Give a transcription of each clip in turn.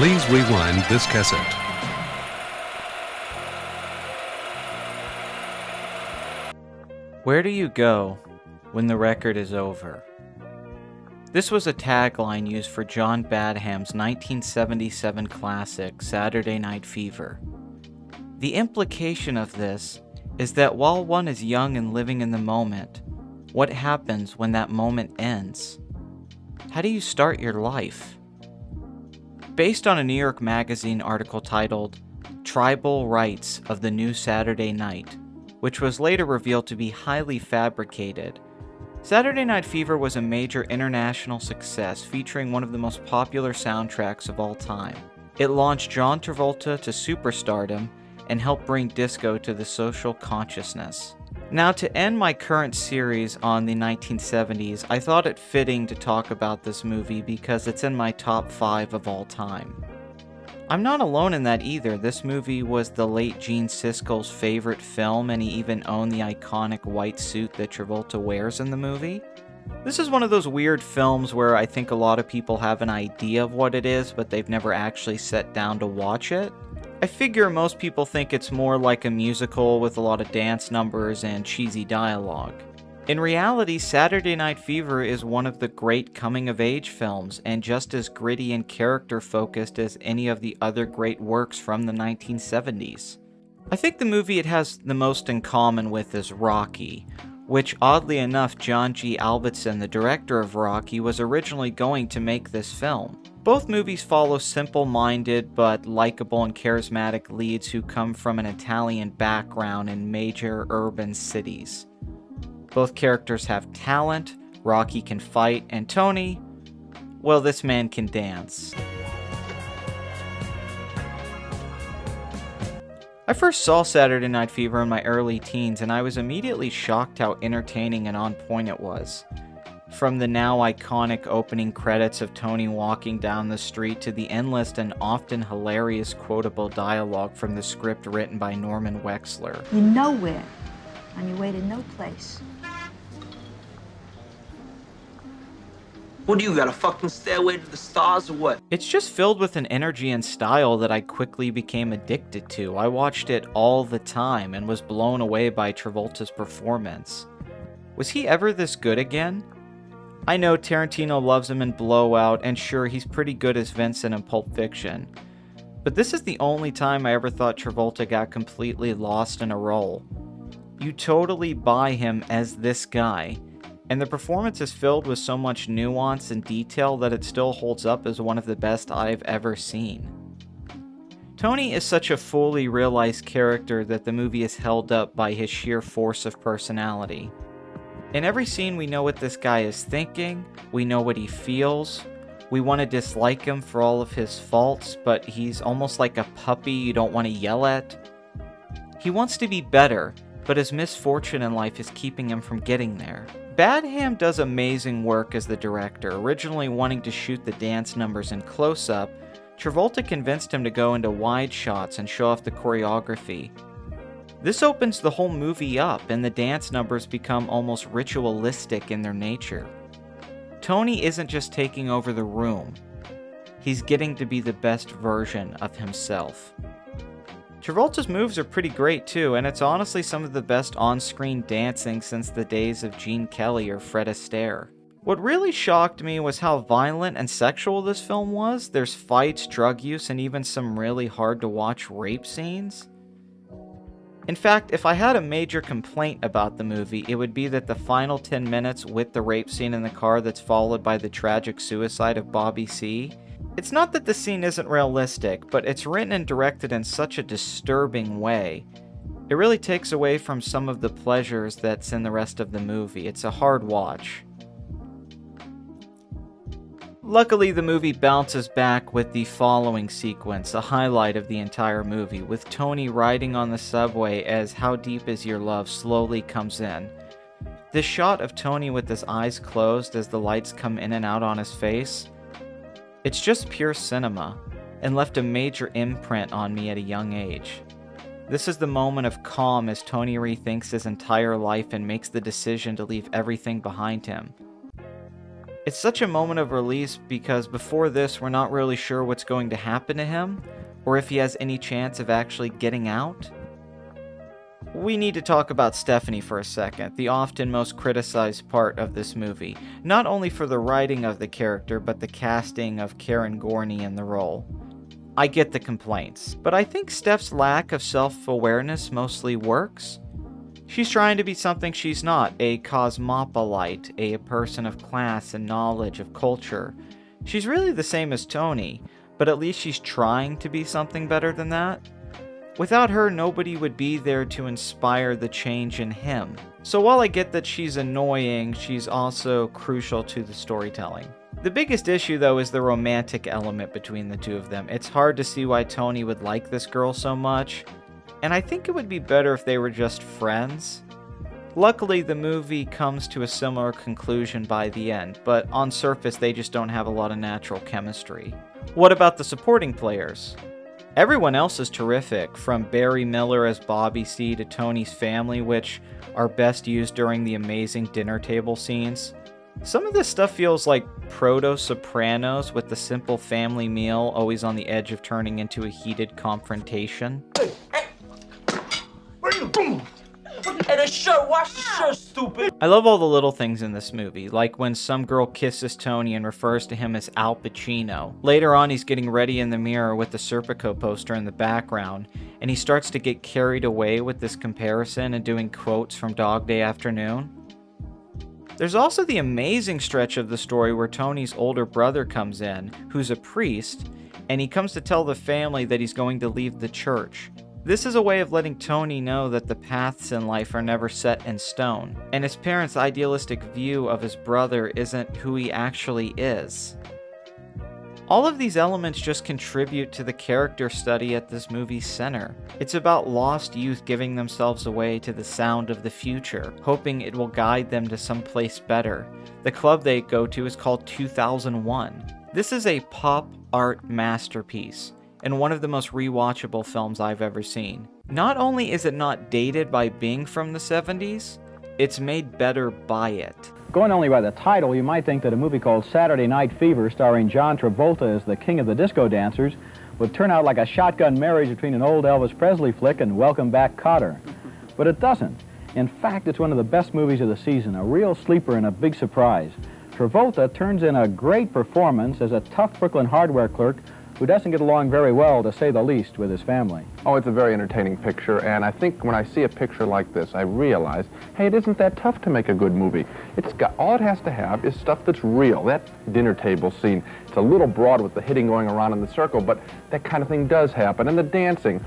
Please rewind this cassette. Where do you go when the record is over? This was a tagline used for John Badham's 1977 classic, Saturday Night Fever. The implication of this is that while one is young and living in the moment, what happens when that moment ends? How do you start your life? Based on a New York Magazine article titled Tribal Rights of the New Saturday Night, which was later revealed to be highly fabricated, Saturday Night Fever was a major international success featuring one of the most popular soundtracks of all time. It launched John Travolta to superstardom and helped bring disco to the social consciousness. Now, to end my current series on the 1970s, I thought it fitting to talk about this movie because it's in my top 5 of all time. I'm not alone in that either. This movie was the late Gene Siskel's favorite film, and he even owned the iconic white suit that Travolta wears in the movie. This is one of those weird films where I think a lot of people have an idea of what it is, but they've never actually sat down to watch it. I figure most people think it's more like a musical with a lot of dance numbers and cheesy dialogue. In reality, Saturday Night Fever is one of the great coming-of-age films, and just as gritty and character-focused as any of the other great works from the 1970s. I think the movie it has the most in common with is Rocky, which oddly enough John G. Avildsen, the director of Rocky, was originally going to make this film. Both movies follow simple-minded but likable and charismatic leads who come from an Italian background in major urban cities. Both characters have talent, Rocky can fight, and Tony, well, this man can dance. I first saw Saturday Night Fever in my early teens, and I was immediately shocked how entertaining and on point it was. From the now iconic opening credits of Tony walking down the street to the endless and often hilarious quotable dialogue from the script written by Norman Wexler. You're nowhere on your way to no place. What do you got, a fucking stairway to the stars or what? It's just filled with an energy and style that I quickly became addicted to. I watched it all the time and was blown away by Travolta's performance. Was he ever this good again? I know Tarantino loves him in Blowout, and sure, he's pretty good as Vincent in Pulp Fiction. But this is the only time I ever thought Travolta got completely lost in a role. You totally buy him as this guy, and the performance is filled with so much nuance and detail that it still holds up as one of the best I've ever seen. Tony is such a fully realized character that the movie is held up by his sheer force of personality. In every scene we know what this guy is thinking, we know what he feels, we want to dislike him for all of his faults, but he's almost like a puppy you don't want to yell at. He wants to be better, but his misfortune in life is keeping him from getting there. Badham does amazing work as the director. Originally wanting to shoot the dance numbers in close-up, Travolta convinced him to go into wide shots and show off the choreography. This opens the whole movie up, and the dance numbers become almost ritualistic in their nature. Tony isn't just taking over the room, he's getting to be the best version of himself. Travolta's moves are pretty great too, and it's honestly some of the best on-screen dancing since the days of Gene Kelly or Fred Astaire. What really shocked me was how violent and sexual this film was. There's fights, drug use, and even some really hard-to-watch rape scenes. In fact, if I had a major complaint about the movie, it would be that the final 10 minutes with the rape scene in the car that's followed by the tragic suicide of Bobby C. It's not that the scene isn't realistic, but it's written and directed in such a disturbing way. It really takes away from some of the pleasures that's in the rest of the movie. It's a hard watch. Luckily, the movie bounces back with the following sequence, a highlight of the entire movie, with Tony riding on the subway as How Deep Is Your Love slowly comes in. This shot of Tony with his eyes closed as the lights come in and out on his face, it's just pure cinema, and left a major imprint on me at a young age. This is the moment of calm as Tony rethinks his entire life and makes the decision to leave everything behind him. It's such a moment of release because before this, we're not really sure what's going to happen to him, or if he has any chance of actually getting out. We need to talk about Stephanie for a second, the often most criticized part of this movie, not only for the writing of the character, but the casting of Karen Gorney in the role. I get the complaints, but I think Steph's lack of self-awareness mostly works. She's trying to be something she's not, a cosmopolite, a person of class and knowledge of culture. She's really the same as Tony, but at least she's trying to be something better than that. Without her, nobody would be there to inspire the change in him. So while I get that she's annoying, she's also crucial to the storytelling. The biggest issue, though, is the romantic element between the two of them. It's hard to see why Tony would like this girl so much, and I think it would be better if they were just friends. Luckily, the movie comes to a similar conclusion by the end, but on surface, they just don't have a lot of natural chemistry. What about the supporting players? Everyone else is terrific, from Barry Miller as Bobby C to Tony's family, which are best used during the amazing dinner table scenes. Some of this stuff feels like proto-Sopranos, with the simple family meal always on the edge of turning into a heated confrontation. Where are you going? Hey, the shirt, wash the shirt, stupid! I love all the little things in this movie, like when some girl kisses Tony and refers to him as Al Pacino. Later on, he's getting ready in the mirror with the Serpico poster in the background, and he starts to get carried away with this comparison and doing quotes from Dog Day Afternoon. There's also the amazing stretch of the story where Tony's older brother comes in, who's a priest, and he comes to tell the family that he's going to leave the church. This is a way of letting Tony know that the paths in life are never set in stone, and his parents' idealistic view of his brother isn't who he actually is. All of these elements just contribute to the character study at this movie's center. It's about lost youth giving themselves away to the sound of the future, hoping it will guide them to someplace better. The club they go to is called 2001. This is a pop art masterpiece, and one of the most rewatchable films I've ever seen. Not only is it not dated by being from the 70s, it's made better by it. Going only by the title, you might think that a movie called Saturday Night Fever, starring John Travolta as the king of the disco dancers, would turn out like a shotgun marriage between an old Elvis Presley flick and Welcome Back, Kotter. But it doesn't. In fact, it's one of the best movies of the season, a real sleeper and a big surprise. Travolta turns in a great performance as a tough Brooklyn hardware clerk who doesn't get along very well, to say the least, with his family. Oh, it's a very entertaining picture, and I think when I see a picture like this, I realize, hey, it isn't that tough to make a good movie. All it has to have is stuff that's real. That dinner table scene, it's a little broad with the hitting going around in the circle, but that kind of thing does happen. And the dancing,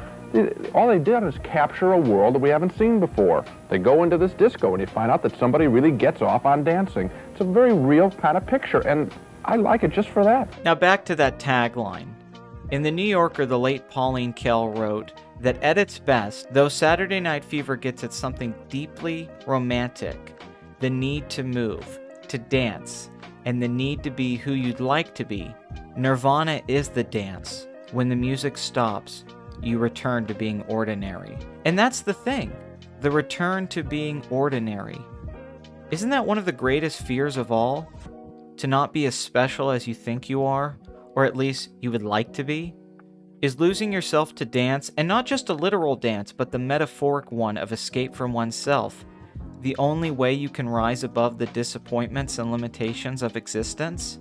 all they did is capture a world that we haven't seen before. They go into this disco, and you find out that somebody really gets off on dancing. It's a very real kind of picture, and I like it just for that. Now back to that tagline. In The New Yorker, the late Pauline Kael wrote that at its best, though Saturday Night Fever gets at something deeply romantic, the need to move, to dance, and the need to be who you'd like to be, Nirvana is the dance. When the music stops, you return to being ordinary. And that's the thing, the return to being ordinary. Isn't that one of the greatest fears of all? To not be as special as you think you are? Or at least you would like to be? Is losing yourself to dance, and not just a literal dance, but the metaphoric one of escape from oneself, the only way you can rise above the disappointments and limitations of existence?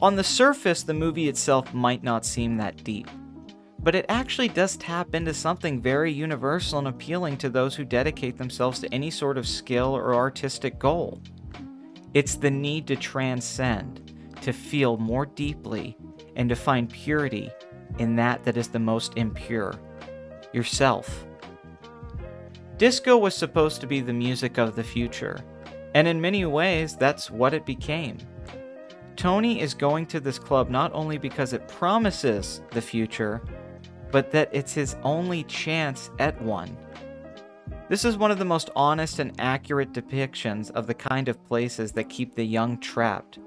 On the surface, the movie itself might not seem that deep, but it actually does tap into something very universal and appealing to those who dedicate themselves to any sort of skill or artistic goal. It's the need to transcend, to feel more deeply, and to find purity in that is the most impure, yourself. Disco was supposed to be the music of the future, and in many ways, that's what it became. Tony is going to this club not only because it promises the future, but that it's his only chance at one. This is one of the most honest and accurate depictions of the kind of places that keep the young trapped.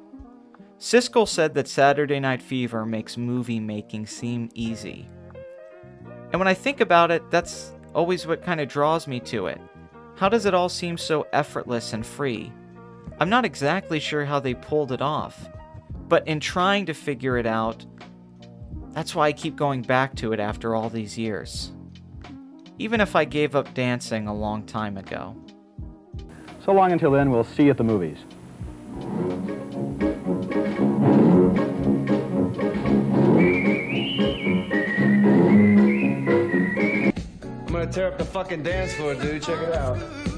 Siskel said that Saturday Night Fever makes movie making seem easy. And when I think about it, that's always what kind of draws me to it. How does it all seem so effortless and free? I'm not exactly sure how they pulled it off, but in trying to figure it out, that's why I keep going back to it after all these years. Even if I gave up dancing a long time ago. So long until then, we'll see you at the movies. I'm gonna tear up the fucking dance floor, dude. Check it out.